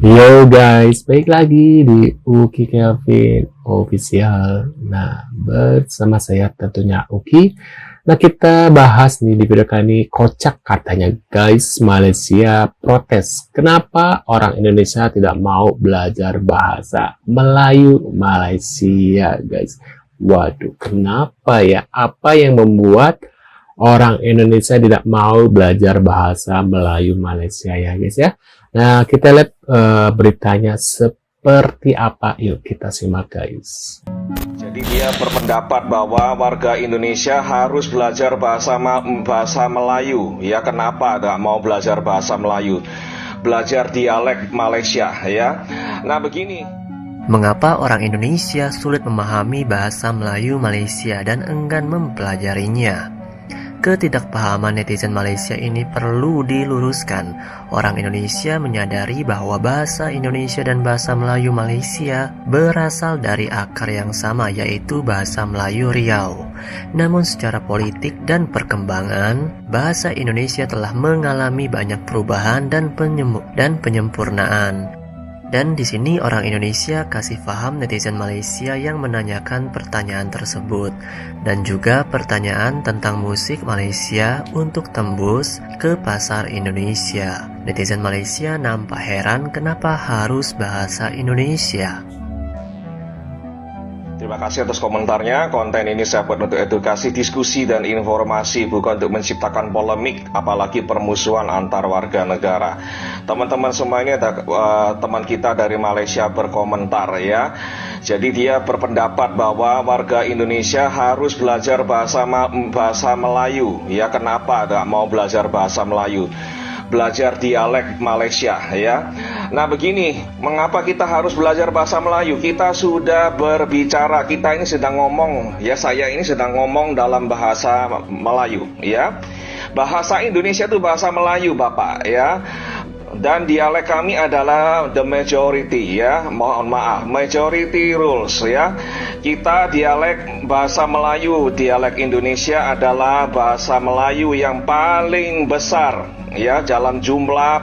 Yo guys, baik lagi di Uki Kelvin Official. Nah, bersama saya tentunya Uki. Nah, kita bahas nih di video kali ini, kocak katanya guys, Malaysia protes. Kenapa orang Indonesia tidak mau belajar bahasa Melayu Malaysia guys? Waduh, kenapa ya? Apa yang membuat orang Indonesia tidak mau belajar bahasa Melayu Malaysia ya guys ya? Nah, kita lihat beritanya seperti apa. Yuk kita simak guys. Jadi dia berpendapat bahwa warga Indonesia harus belajar bahasa Melayu. Ya, kenapa nggak mau belajar bahasa Melayu? Belajar dialek Malaysia ya. Nah begini. Mengapa orang Indonesia sulit memahami bahasa Melayu Malaysia dan enggan mempelajarinya? Ketidakpahaman netizen Malaysia ini perlu diluruskan. Orang Indonesia menyadari bahwa bahasa Indonesia dan bahasa Melayu Malaysia berasal dari akar yang sama, yaitu bahasa Melayu Riau. Namun secara politik dan perkembangan, bahasa Indonesia telah mengalami banyak perubahan dan penyempurnaan. Dan di sini orang Indonesia kasih paham netizen Malaysia yang menanyakan pertanyaan tersebut, dan juga pertanyaan tentang musik Malaysia untuk tembus ke pasar Indonesia. Netizen Malaysia nampak heran kenapa harus bahasa Indonesia. Terima kasih atas komentarnya. Konten ini saya buat untuk edukasi, diskusi, dan informasi, bukan untuk menciptakan polemik, apalagi permusuhan antar warga negara. Teman-teman semua ini ada teman kita dari Malaysia berkomentar ya. Jadi dia berpendapat bahwa warga Indonesia harus belajar bahasa Melayu. Ya, kenapa nggak mau belajar bahasa Melayu? Belajar dialek Malaysia ya. Nah begini, mengapa kita harus belajar bahasa Melayu? Kita sudah berbicara, kita ini sedang ngomong ya, saya ini sedang ngomong dalam bahasa Melayu ya. Bahasa Indonesia itu bahasa Melayu Bapak ya. Dan dialek kami adalah the majority ya, mohon maaf, majority rules ya. Kita dialek bahasa Melayu, dialek Indonesia adalah bahasa Melayu yang paling besar ya dalam jumlah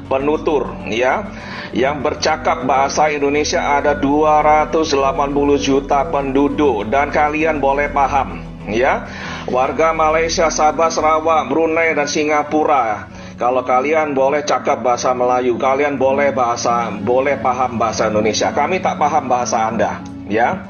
penutur ya. Yang bercakap bahasa Indonesia ada 280 juta penduduk, dan kalian boleh paham ya. Warga Malaysia, Sabah, Sarawak, Brunei, dan Singapura, kalau kalian boleh cakap bahasa Melayu, kalian boleh paham bahasa Indonesia. Kami tak paham bahasa Anda, ya.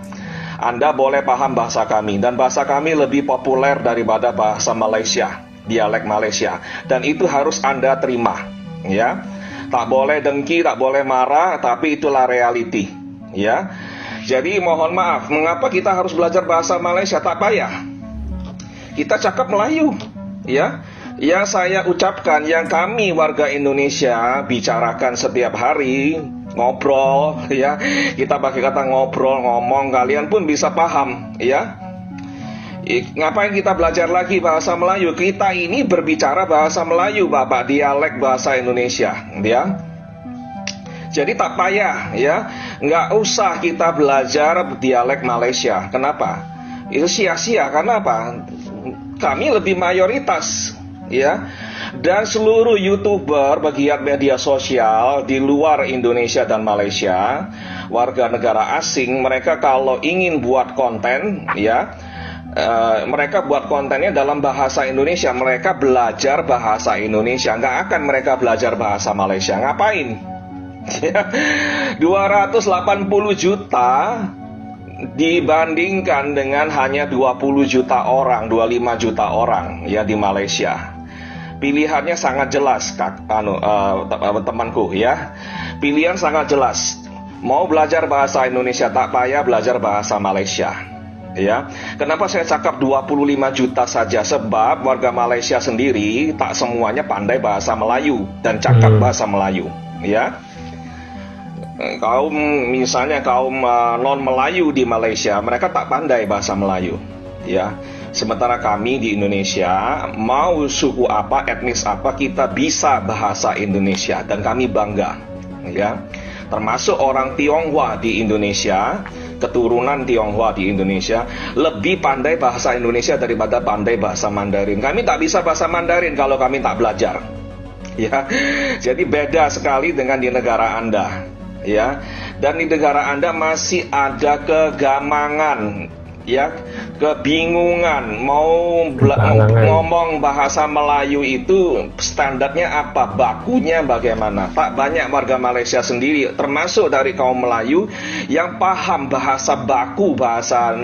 Anda boleh paham bahasa kami, dan bahasa kami lebih populer daripada bahasa Malaysia, dialek Malaysia. Dan itu harus Anda terima, ya. Tak boleh dengki, tak boleh marah, tapi itulah reality, ya. Jadi mohon maaf, mengapa kita harus belajar bahasa Malaysia? Tak payah. Kita cakap Melayu, ya. Yang saya ucapkan, yang kami warga Indonesia bicarakan setiap hari, ngobrol ya, kita pakai kata ngobrol, ngomong, kalian pun bisa paham ya. Ngapain kita belajar lagi bahasa Melayu? Kita ini berbicara bahasa Melayu Bapak, dialek bahasa Indonesia ya. Jadi tak payah ya, nggak usah kita belajar dialek Malaysia. Kenapa? Itu sia-sia, karena apa? Kami lebih mayoritas ya, dan seluruh YouTuber pegiat media sosial di luar Indonesia dan Malaysia, warga negara asing, mereka kalau ingin buat konten ya, mereka buat kontennya dalam bahasa Indonesia. Mereka belajar bahasa Indonesia, nggak akan mereka belajar bahasa Malaysia. Ngapain? 280 juta dibandingkan dengan hanya 20 juta orang, 25 juta orang ya di Malaysia. Pilihannya sangat jelas, temanku ya. Pilihan sangat jelas. Mau belajar bahasa Indonesia, tak payah belajar bahasa Malaysia. Ya. Kenapa saya cakap 25 juta saja? Sebab warga Malaysia sendiri tak semuanya pandai bahasa Melayu dan cakap bahasa Melayu, ya. Misalnya kaum non Melayu di Malaysia, mereka tak pandai bahasa Melayu, ya. Sementara kami di Indonesia, mau suku apa, etnis apa, kita bisa bahasa Indonesia dan kami bangga, ya. Termasuk orang Tionghoa di Indonesia, keturunan Tionghoa di Indonesia, lebih pandai bahasa Indonesia daripada pandai bahasa Mandarin. Kami tak bisa bahasa Mandarin kalau kami tak belajar. ya. Jadi beda sekali dengan di negara Anda, ya. Dan di negara Anda masih ada kegamangan, ya, kebingungan mau ngomong bahasa Melayu itu standarnya apa, bakunya bagaimana. Tak banyak warga Malaysia sendiri, termasuk dari kaum Melayu, yang paham bahasa baku, bahasa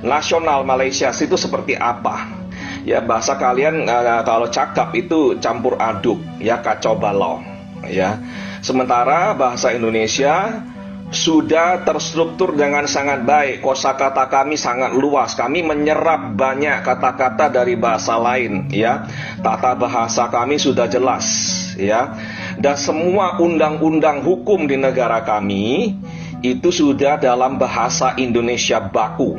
nasional Malaysia itu seperti apa. Ya, bahasa kalian kalau cakap itu campur aduk, ya, kacau balau, ya. Sementara bahasa Indonesia sudah terstruktur dengan sangat baik. Kosakata kami sangat luas. Kami menyerap banyak kata-kata dari bahasa lain, ya. Tata bahasa kami sudah jelas, ya. Dan semua undang-undang hukum di negara kami itu sudah dalam bahasa Indonesia baku,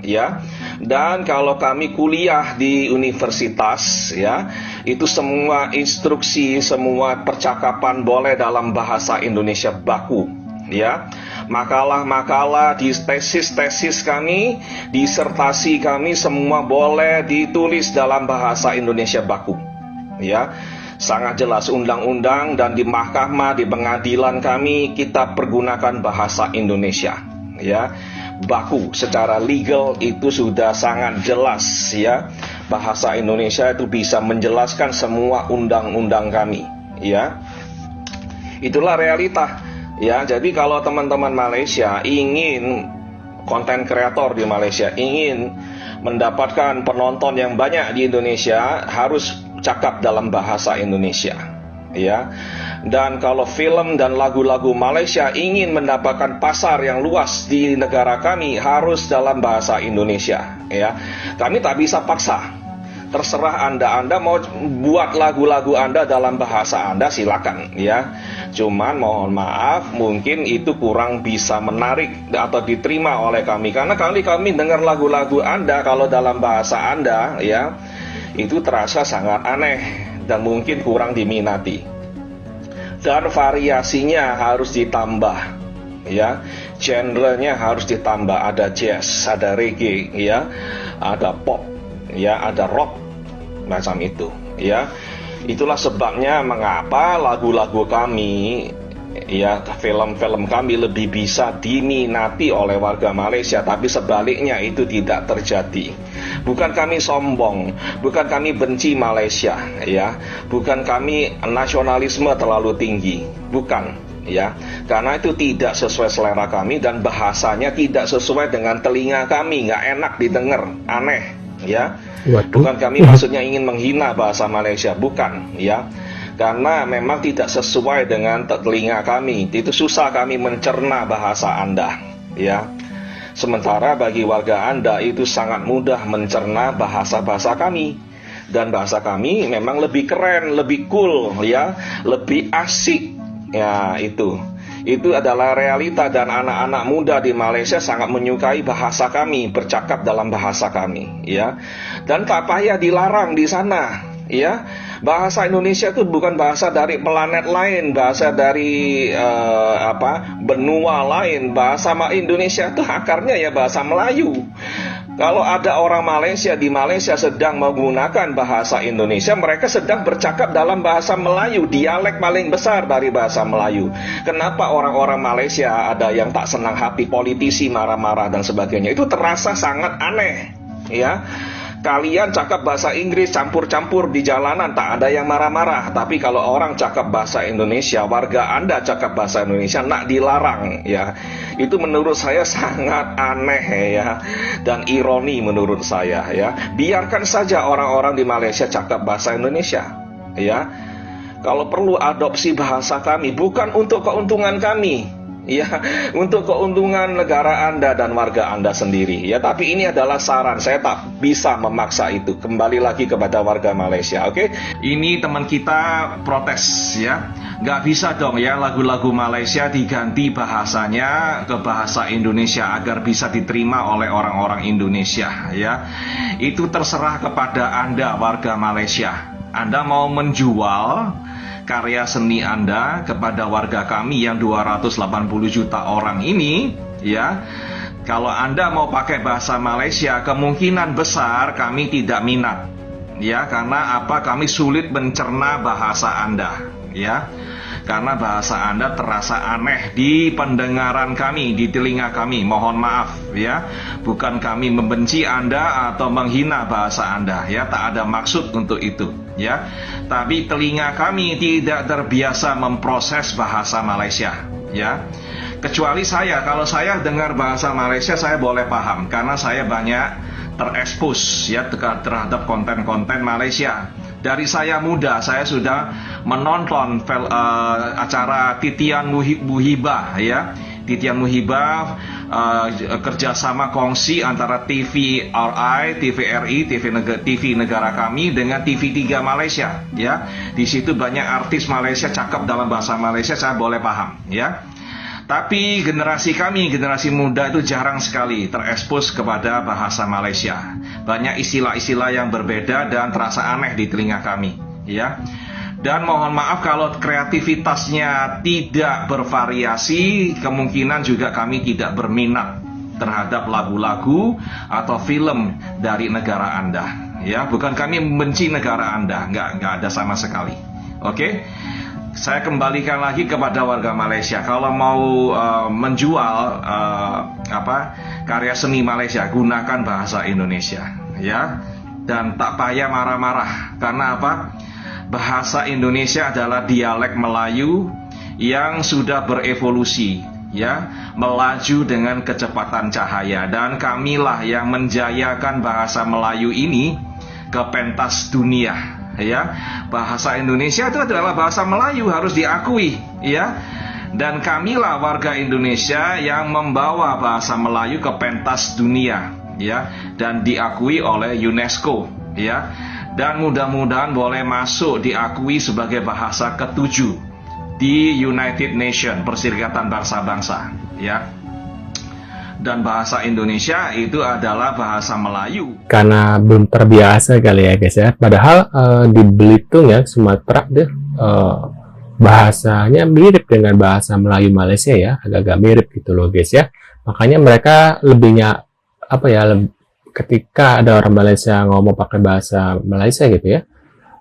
ya. Dan kalau kami kuliah di universitas, ya, itu semua instruksi, semua percakapan boleh dalam bahasa Indonesia baku, ya. Makalah-makalah di tesis kami, disertasi kami semua boleh ditulis dalam bahasa Indonesia baku, ya. Sangat jelas undang-undang, dan di mahkamah, di pengadilan kami kita pergunakan bahasa Indonesia, ya. Baku secara legal itu sudah sangat jelas, ya. Bahasa Indonesia itu bisa menjelaskan semua undang-undang kami, ya. Itulah realita, ya. Jadi kalau teman-teman Malaysia ingin, konten kreator di Malaysia ingin mendapatkan penonton yang banyak di Indonesia, harus cakap dalam bahasa Indonesia, ya. Dan kalau film dan lagu-lagu Malaysia ingin mendapatkan pasar yang luas di negara kami, harus dalam bahasa Indonesia, ya. Kami tak bisa paksa. Terserah Anda mau buat lagu-lagu Anda dalam bahasa Anda, silakan, ya. Cuman mohon maaf, mungkin itu kurang bisa menarik atau diterima oleh kami, karena kami dengar lagu-lagu Anda kalau dalam bahasa Anda, ya, itu terasa sangat aneh dan mungkin kurang diminati. Dan variasinya harus ditambah, ya. Genrenya harus ditambah, ada jazz, ada reggae, ya, ada pop, ya, ada rock, macam itu, ya. Itulah sebabnya mengapa lagu-lagu kami, ya, film-film kami lebih bisa diminati oleh warga Malaysia, tapi sebaliknya itu tidak terjadi. Bukan kami sombong, bukan kami benci Malaysia, ya, bukan kami nasionalisme terlalu tinggi, bukan, ya, karena itu tidak sesuai selera kami dan bahasanya tidak sesuai dengan telinga kami, nggak enak didengar, aneh, ya. Bukan kami maksudnya ingin menghina bahasa Malaysia, bukan, ya. Karena memang tidak sesuai dengan telinga kami, itu susah kami mencerna bahasa Anda, ya. Sementara bagi warga Anda itu sangat mudah mencerna bahasa-bahasa kami. Dan bahasa kami memang lebih keren, lebih cool, ya, lebih asik, ya. Itu adalah realita, dan anak-anak muda di Malaysia sangat menyukai bahasa kami, bercakap dalam bahasa kami, ya. Dan tak payah dilarang di sana, ya. Bahasa Indonesia itu bukan bahasa dari planet lain, bahasa dari benua lain. Bahasa Indonesia itu akarnya ya bahasa Melayu. Kalau ada orang Malaysia di Malaysia sedang menggunakan bahasa Indonesia, mereka sedang bercakap dalam bahasa Melayu, dialek paling besar dari bahasa Melayu. Kenapa orang-orang Malaysia ada yang tak senang hati, politisi marah-marah dan sebagainya? Itu terasa sangat aneh, ya. Kalian cakap bahasa Inggris campur-campur di jalanan, tak ada yang marah-marah. Tapi kalau orang cakap bahasa Indonesia, warga Anda cakap bahasa Indonesia, nak dilarang, ya. Itu menurut saya sangat aneh, ya, dan ironi menurut saya, ya. Biarkan saja orang-orang di Malaysia cakap bahasa Indonesia, ya. Kalau perlu adopsi bahasa kami, bukan untuk keuntungan kami, ya, untuk keuntungan negara Anda dan warga Anda sendiri, ya. Tapi ini adalah saran, saya tak bisa memaksa itu. Kembali lagi kepada warga Malaysia, oke? Ini teman kita protes, ya. Nggak bisa dong, ya, lagu-lagu Malaysia diganti bahasanya ke bahasa Indonesia agar bisa diterima oleh orang-orang Indonesia, ya. Itu terserah kepada Anda, warga Malaysia. Anda mau menjual karya seni Anda kepada warga kami yang 280 juta orang ini, ya. Kalau Anda mau pakai bahasa Malaysia, kemungkinan besar kami tidak minat, ya, karena apa? Kami sulit mencerna bahasa Anda, ya. Karena bahasa Anda terasa aneh di pendengaran kami, di telinga kami. Mohon maaf, ya. Bukan kami membenci Anda atau menghina bahasa Anda, ya. Tak ada maksud untuk itu, ya. Tapi telinga kami tidak terbiasa memproses bahasa Malaysia, ya. Kecuali saya, kalau saya dengar bahasa Malaysia saya boleh paham karena saya banyak terekspos, ya, terhadap konten-konten Malaysia. Dari saya muda, saya sudah menonton acara Titian Muhibah, ya. Titian Muhibah, kerjasama kongsi antara TVRI, TVRI, TV negara kami dengan TV3 Malaysia, ya. Di situ banyak artis Malaysia cakap dalam bahasa Malaysia, saya boleh paham, ya. Tapi generasi kami, generasi muda itu jarang sekali terekspos kepada bahasa Malaysia. Banyak istilah-istilah yang berbeda dan terasa aneh di telinga kami, ya. Dan mohon maaf kalau kreativitasnya tidak bervariasi, kemungkinan juga kami tidak berminat terhadap lagu-lagu atau film dari negara Anda, ya. Bukan kami membenci negara Anda, nggak ada sama sekali. Oke? Saya kembalikan lagi kepada warga Malaysia. Kalau mau menjual karya seni Malaysia, gunakan bahasa Indonesia, ya. Dan tak payah marah-marah. Karena apa? Bahasa Indonesia adalah dialek Melayu yang sudah berevolusi, ya, melaju dengan kecepatan cahaya. Dan kamilah yang menjayakan bahasa Melayu ini ke pentas dunia. Ya, bahasa Indonesia itu adalah bahasa Melayu, harus diakui, ya. Dan kamilah warga Indonesia yang membawa bahasa Melayu ke pentas dunia, ya, dan diakui oleh UNESCO, ya. Dan mudah-mudahan boleh masuk diakui sebagai bahasa ketujuh di United Nations, Perserikatan Bangsa-Bangsa, ya. Dan bahasa Indonesia itu adalah bahasa Melayu. Karena belum terbiasa kali ya guys ya. Padahal di Belitung ya, Sumatera deh, bahasanya mirip dengan bahasa Melayu Malaysia ya, agak-agak mirip gitu loh guys ya. Makanya mereka lebihnya apa ya, ketika ada orang Malaysia ngomong pakai bahasa Malaysia gitu ya,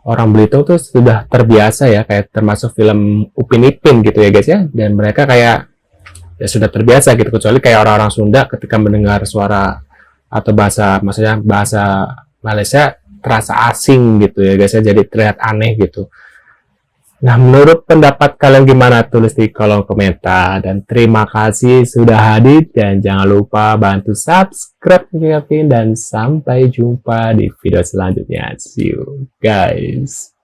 orang Belitung tuh sudah terbiasa ya, kayak termasuk film Upin Ipin gitu ya guys ya. Dan mereka kayak ya sudah terbiasa gitu, kecuali kayak orang-orang Sunda ketika mendengar suara atau bahasa, maksudnya bahasa Malaysia terasa asing gitu ya guys ya, jadi terlihat aneh gitu. Nah, menurut pendapat kalian gimana? Tulis di kolom komentar. Dan terima kasih sudah hadir, dan jangan lupa bantu subscribe Kevin, dan sampai jumpa di video selanjutnya. See you guys.